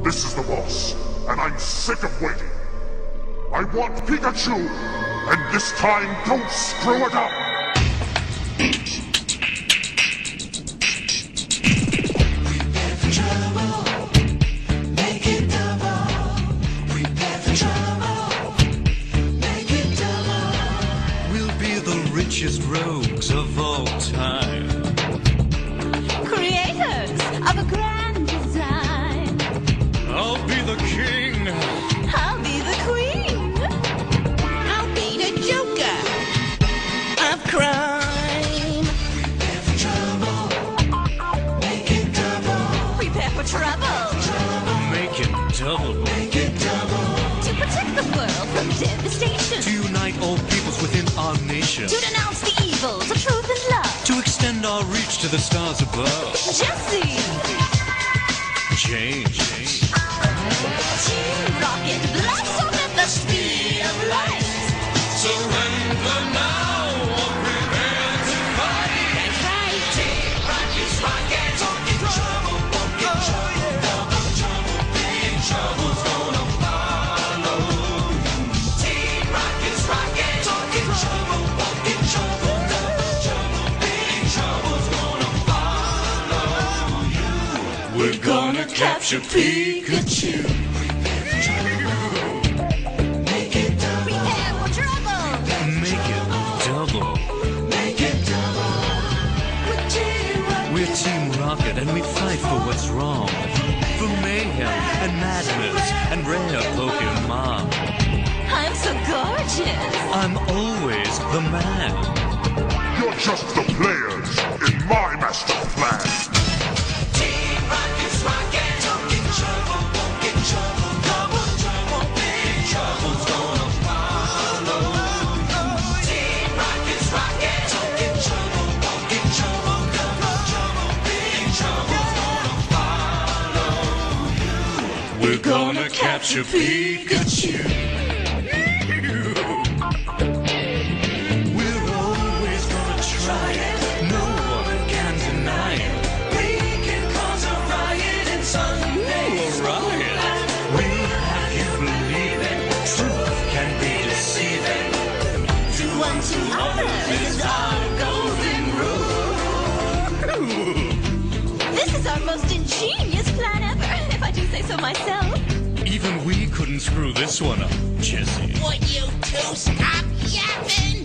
This is the boss, and I'm sick of waiting. I want Pikachu, and this time don't screw it up! Prepare for trouble, make it double. Prepare for trouble, make it double. We'll be the richest rogues of all time. Creators of a grand design. I'll be the king. I'll be the queen. I'll be the Joker of crime. Prepare for trouble, make it double. Prepare for trouble. Make it double. Make it double. To protect the world from devastation. To unite all peoples within our nation. To denounce the evils of truth and love. To extend our reach to the stars above. Jesse. Change. Team Rocket, blast off at the speed of light. Surrender now or prepare to fight. That's right. Team Rocket's rocket, talking trouble, walking trouble, double trouble, big trouble's gonna follow you. Team Rocket's rocket, talking trouble, walking trouble, double trouble, big trouble's gonna follow you. We're gonna capture Pikachu. Make it double, Prepare for trouble. Make it double. make it double. With Team Rocket. We're Team Rocket and we fight for what's wrong. For mayhem and madness and rare Pokemon. I'm so gorgeous. I'm always the man. You're just the players in my master plan. Team Rocket's rocket, talking trouble, walking trouble, double trouble, big trouble's gonna follow you. Team Rocket's rocket, talking trouble, walking trouble, double trouble, big trouble's gonna follow you. We're gonna capture Pikachu. We're always gonna try it. No one can deny it. We can cause a riot in Sundays. A riot. We'll have you believing truth can be deceiving. Do unto others is our golden rule. This is our most ingenious plan ever, if I do say so myself. Even we couldn't screw this one up, Jesse. Would you two stop yapping?